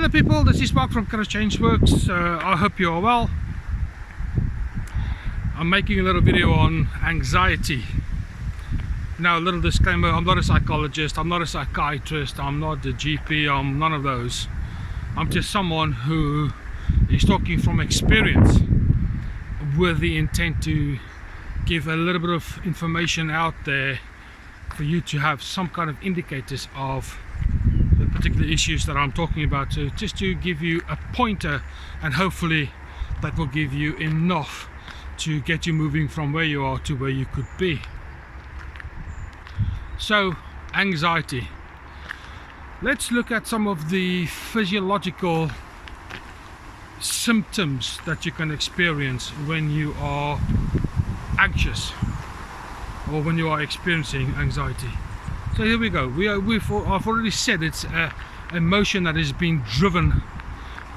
Hello people, this is Mark from Courage Change Works. I hope you are well. I'm making a little video on anxiety. Now, a little disclaimer, I'm not a psychologist, I'm not a psychiatrist, I'm not a GP, I'm none of those. I'm just someone who is talking from experience with the intent to give a little bit of information out there for you to have some kind of indicators of the particular issues that I'm talking about, so just to give you a pointer, and hopefully that will give you enough to get you moving from where you are to where you could be. So, anxiety. Let's look at some of the physiological symptoms that you can experience when you are anxious or when you are experiencing anxiety. So here we go. I've already said it's an emotion that is being driven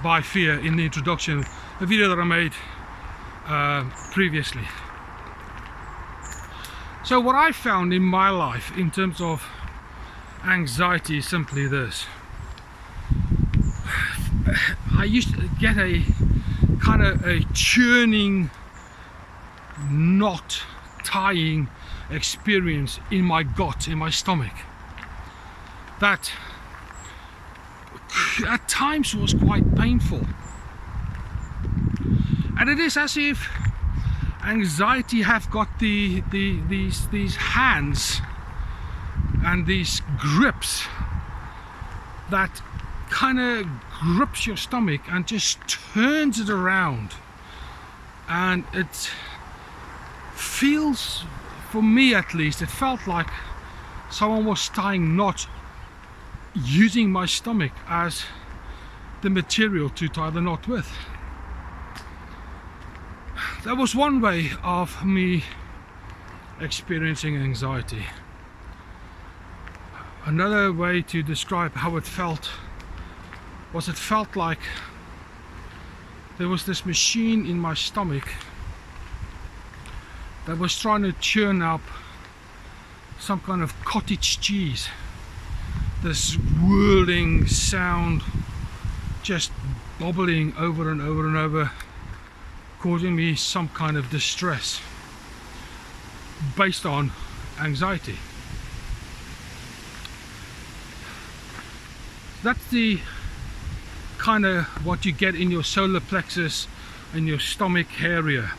by fear in the introduction, a video that I made previously. So what I found in my life in terms of anxiety is simply this. I used to get a kind of a churning, knot tying experience in my gut, in my stomach, that at times was quite painful. And it is as if anxiety have got these hands and these grips that kind of grips your stomach and just turns it around, and it feels, for me at least, it felt like someone was tying knots using my stomach as the material to tie the knot with. That was one way of me experiencing anxiety. Another way to describe how it felt was, it felt like there was this machine in my stomach that was trying to churn up some kind of cottage cheese. This whirling sound, just bobbling over and over and over, causing me some kind of distress based on anxiety. That's the kind of what you get in your solar plexus and your stomach area.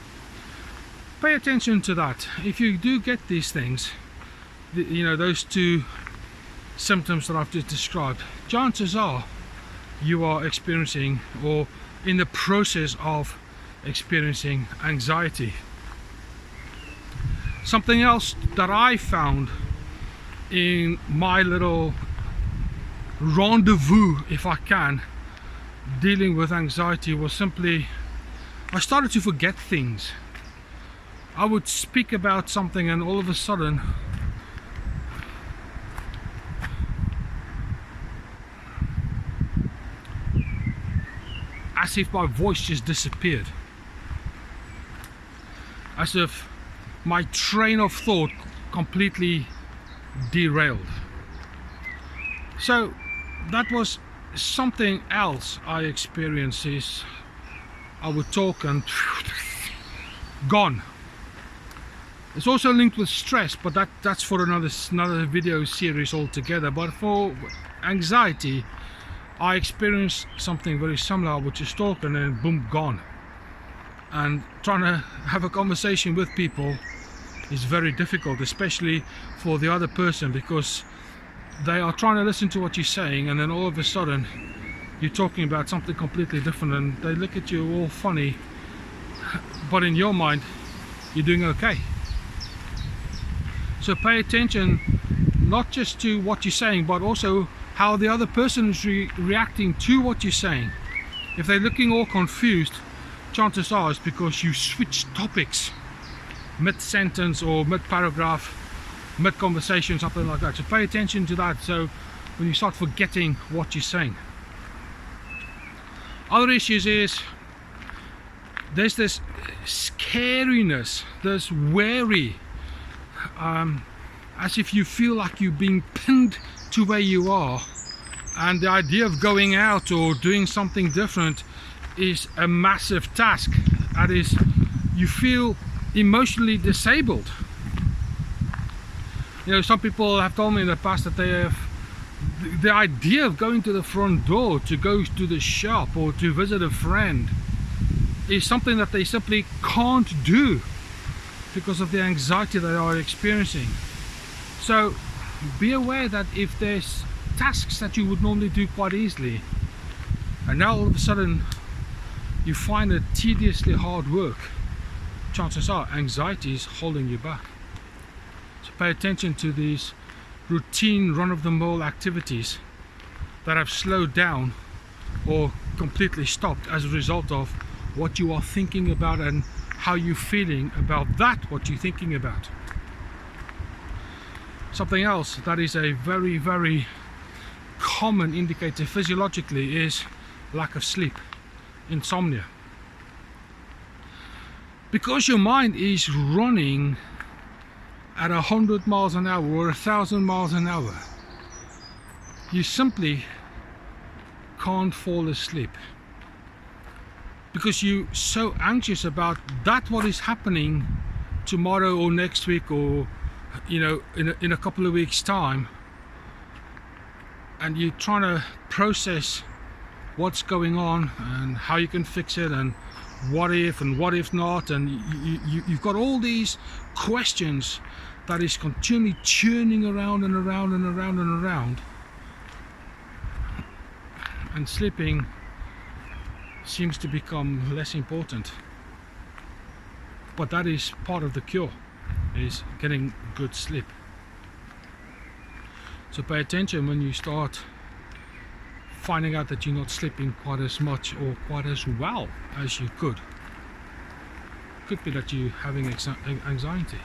Pay attention to that. If you do get these things, you know, those two symptoms that I've just described, chances are you are experiencing or in the process of experiencing anxiety. Something else that I found in my little rendezvous, if I can, dealing with anxiety was simply, I started to forget things. I would speak about something and all of a sudden as if my voice just disappeared, as if my train of thought completely derailed. So that was something else I experienced. Is I would talk and gone. It's also linked with stress, but that's for another video series altogether. But for anxiety, I experienced something very similar. I would just talk and then boom, gone. And trying to have a conversation with people is very difficult, especially for the other person, because they are trying to listen to what you're saying, and then all of a sudden you're talking about something completely different, and they look at you all funny, but in your mind you're doing okay. So pay attention not just to what you're saying, but also how the other person is reacting to what you're saying. If they're looking all confused, chances are it's because you switched topics mid-sentence or mid-paragraph, mid-conversation, something like that. So pay attention to that, so when you start forgetting what you're saying. Other issues is there's this scariness, this worry, as if you feel like you're being pinned to where you are and the idea of going out or doing something different is a massive task. That is, you feel emotionally disabled. You know, some people have told me in the past that they have the idea of going to the front door to go to the shop or to visit a friend is something that they simply can't do because of the anxiety they are experiencing. So be aware that if there's tasks that you would normally do quite easily, and now all of a sudden you find it tediously hard work, chances are anxiety is holding you back. So pay attention to these routine run-of-the-mill activities that have slowed down or completely stopped as a result of what you are thinking about and how you're feeling about what you're thinking about. Something else that is a very, very common indicator physiologically is lack of sleep, insomnia. Because your mind is running at 100 miles an hour or 1,000 miles an hour, you simply can't fall asleep because you're so anxious about what is happening tomorrow or next week, or you know, in a couple of weeks time, and you're trying to process what's going on and how you can fix it and what if not, and you've got all these questions that is continually churning around and around and around and around, and sleeping seems to become less important. But that is part of the cure, is getting good sleep. So pay attention when you start finding out that you're not sleeping quite as much or quite as well as you could. Could be that you're having anxiety.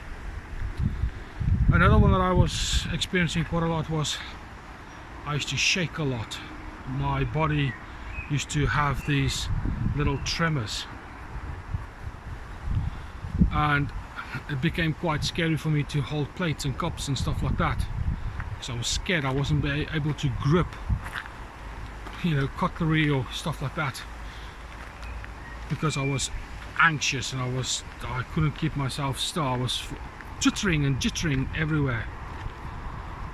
Another one that I was experiencing quite a lot was I used to shake a lot. My body used to have these little tremors, and it became quite scary for me to hold plates and cups and stuff like that, because I was scared I wasn't able to grip, you know, cutlery or stuff like that, because I was anxious and I couldn't keep myself still. I was jittering and jittering everywhere.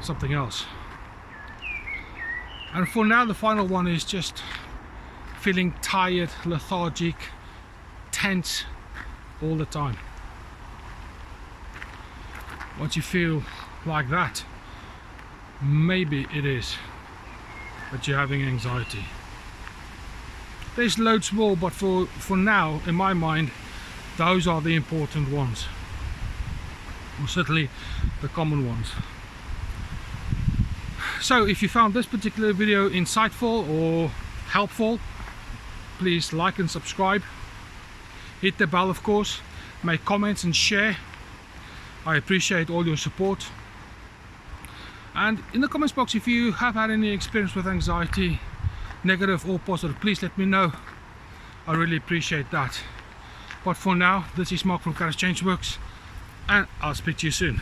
Something else. And for now, the final one is just feeling tired, lethargic, tense all the time. Once you feel like that, maybe it is that you're having anxiety. There's loads more, but for now, in my mind, those are the important ones, or certainly the common ones. So if you found this particular video insightful or helpful, please like and subscribe, hit the bell of course, make comments and share. I appreciate all your support. And in the comments box, if you have had any experience with anxiety, negative or positive, please let me know. I really appreciate that. But for now, this is Mark from Garage Changeworks, and I'll speak to you soon.